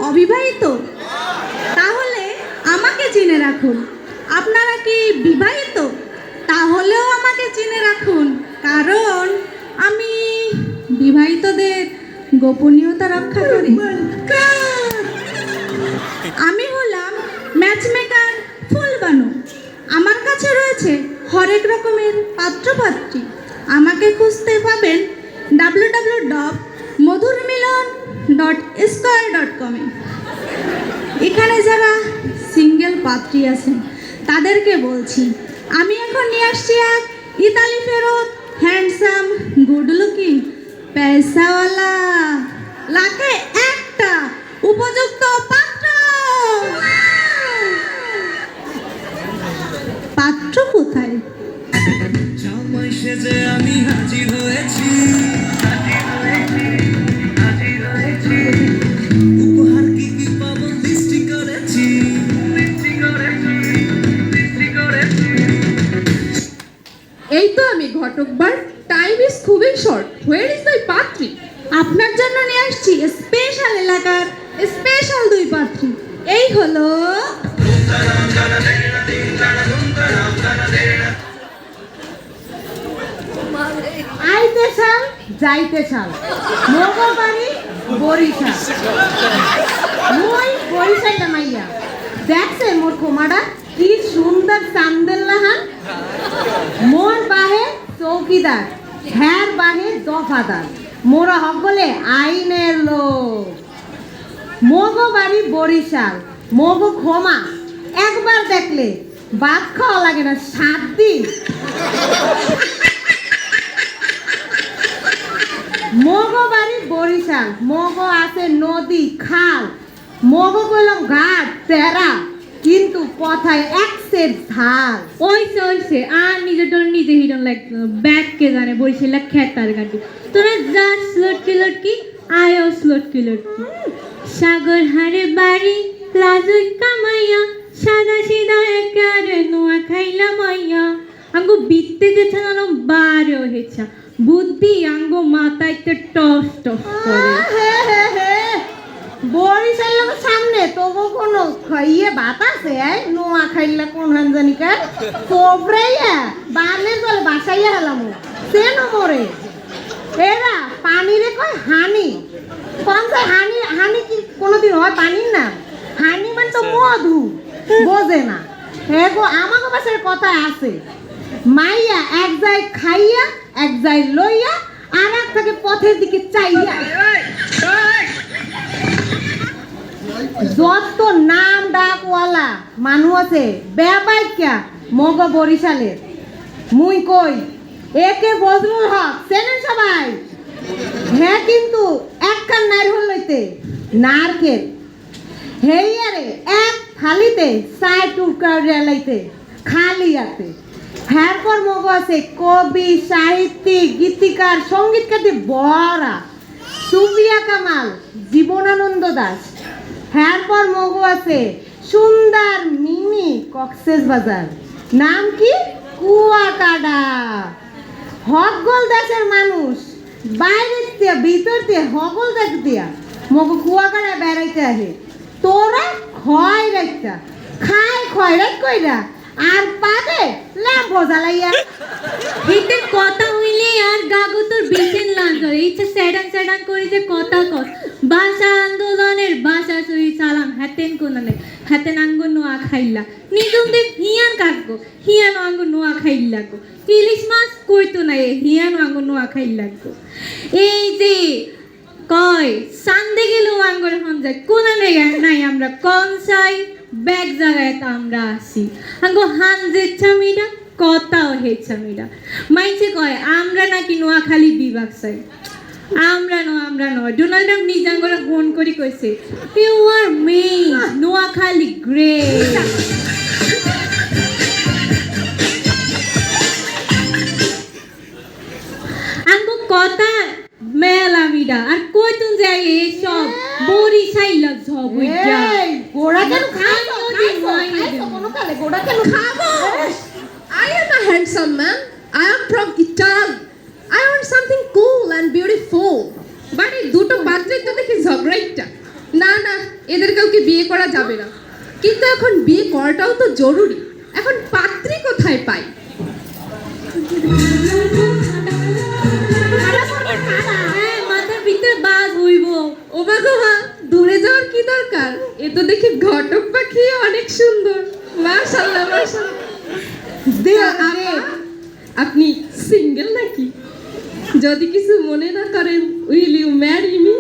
অবিবাহিত? তাহলে আমাকে চিনে রাখুন। আপনারা কি বিবাহিত? তাহলেও আমাকে চিনে রাখুন, কারণ আমি বিবাহিতদের গোপনীয়তা রক্ষা করি। আমি হলাম ম্যাচমেকার ফুলবানু। আমার কাছে রয়েছে হরেক রকমের পাত্রপাত্রী। আমাকে খুঁজতে পাবেন www.madhurmilan.square.com এ। এখানে যারা সিঙ্গেল পাত্রী আছেন তাদেরকে বলছি, আমি এখন নিয়ে আসছি এক ইতালি ফেরত হ্যান্ডসাম গুড লুকিং পয়সাওয়ালা, লাখে একটা উপযুক্ত পাত্র। পাত্র কোথায়? জামাই সেজে আমি হাজির হয়েছি, উপহার কি কি পাবো লিস্টি করেছি। এই তো আমি ঘটকবার। টাইম ইজ খুবই শর্ট। হোয়ার ইজ মাই পাত্রী? আপনার জন্য নিয়ে আসছি স্পেশাল এলাকার স্পেশাল দুই পাত্রী। এই হলো আইতে চাল যাইতে চাল, মগো বাড়ি বরিশাল। মই বরিশাল মাইয়া, দেখছে মোর কোমাডা কি সুন্দর চান্দের লাহান। মোর বাহে চৌকিদার, হ্যার বাহে দফাদার, মোরা সকলে আইনের লোক। মগো বাড়ি বরিশাল, মগো ক্ষমা একবার দেখলে ভাত খাওয়া লাগে না 7 দিন। মগো বাড়ি বরিশাল, মগো আছে নদী খাল, মগো কইলাম ঘাট তেরা, কিন্তু কথায় একসের ধার। ওইসে আর নিজের ডোল নিজে হিডন লাগতো ব্যাগ কে জানে বরিশাল খেতার গাড়ি। তোরা যা লটকি লটকি আয়ও লটকি লটকি। সাগর হারে বাড়ি প্লাজুই কামাইয়া, সাদা সিধা একারে নোয়া খাইলা মাইয়া। আঙ্গো বিত্তে যে ছানালাম বারে হেছা, বুদ্ধি আঙ্গো মাথায় টস টস করে। বরিশাল সামনে তবু কোনো ইয়ে ভাত আছে? নোয়া খাইলা কোন হানজানিকার কোবরাইয়া বানের জল বাসাইয়া হেলাম সেন মরে। এরা পানিরে কয় হানি। কনসাই হানি, হানি কি কোনোদিন হয় পানির না? হানি মানে তো মধু, বোঝে না। হ্যাঁ গো, আমাকে বাসার কথা আছে, মাইয়া এক যায় খাইয়া এক যায় লইয়া আর এক থাকে পথের দিকে চাইয়া। যত নাম ডাকওয়ালা মানুষ আছে বেবাইকা মগ বরিশালের। মুই কই একে বজরুল হক চেনেন সবাই? হ্যাঁ, কিন্তু একখান নারকেল লইতে নারকেল হেইয়ারে এক থালিতে 4 টুকরা রেলাইতে খালি আছে। হ্যাঁ পর মগ আছে কবি, সাহিত্যিক, গীতিকার, সঙ্গীতকার দিয়ে বড়া, সুফিয়া কামাল, জীবনানন্দ দাস। হ্যাঁ পর মগু আছে সুন্দর মিনি কক্সেস বাজার, নাম কি কুয়াকাটা। হকগোল দেশের মানুষ বাইরের দিয়া ভিতর দিয়ে হকগোল দেশ দিয়া মগু কুয়াকাটা বেড়াইতে আসে। তোরা খয় রাখতা খায় খয় রাখ কইরা আর পাবে ল্যাম্প জ্বালাইয়া। এতে কথা হইলে আর গাগো তোর বিশেন লান করে ইচ্ছা স্যাডান স্যাডান করে যে কথা কর। ভাষা আন্দোলনের ভাষা সই সালাম হাতেন কোনানে হাতেন আঙ্গো নোয়া খাইলা নিজুমদের হিয়ান কাকগো হিয়ান আঙ্গো নোয়া খাইলা গো। ইলিশ মাছ কইতো না হিয়ান আঙ্গো নোয়া খাইলা গো। এই যে কয় সান্দে গেলেও আঙ্গরে হন যায় কোনানে নাই আমরা কনসাই ব্যাগ জায়গায় আমরা আসি। আঙ্গো হান যে ছামিরা কথাও হেছামিরা মাইছে কয় আমরা নাকি নোয়াখালী বিভাগ চাই। আমরা নয় ডোনাল্ড ট্রাম্প নিজাং করে ফোন করি কইছে you are me Noakhali great. আঙ্গো কথা মেলামিরা আর কইতুন যাই এসব বরিশাইলা ঝগড়া। এই গোড়া কেন খাইছো? খাইছো কোনো কালে গোড়া কেন খাবো? I am a handsome man. I am from Italy. I want something cool and beautiful. But এই দুটো পাত্রই তো দেখি ঝগড়াইটা। না না, এদের বিয়ে করা যাবে না, কিন্তু এখন বিয়ে করাটাও তো জরুরি। এখন পাত্রী কোথায় পাই? হ্যাঁ, মাথার ভিতরে বাজ হইব। ও মা গো মা, দূরে যাওয়ার কি দরকার? এ তো দেখি ঘটক পাখি অনেক সুন্দর। মাশাআল্লাহ মাশাআল্লাহ। আপা, আপনি সিঙ্গেল নাকি? যদি কিছু মনে না করেন, উইল ইউ ম্যারি মি?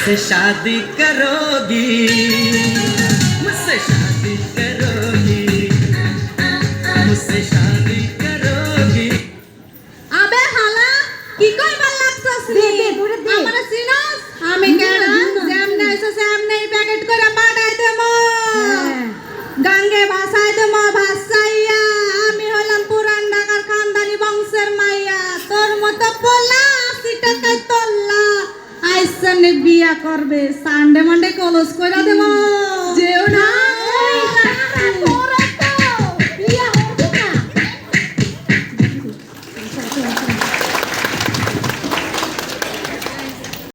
से शादी करोगी मुझसे शादी करोगी मुझसे शादी करोगी আবে হালা কি কইবার লাগছস নি? দে, দূরে দে। আমারে চিনস? আমি কেডা? যেমনে আইছো সেমনেই প্যাকেট করে পাঠাই দেবো। হ্যাঁ। গাঙ্গে ভাসাই দেবো ভাসাইয়া। আমি হলাম পুরান ঢাকার খানদানি বংশের মাইয়া। তোর মতো পোলা 80 টাকায় তোল্লা। আইসনে বিয়া করবে, সানডে মানডে কলস কইরা দেবো। যেও না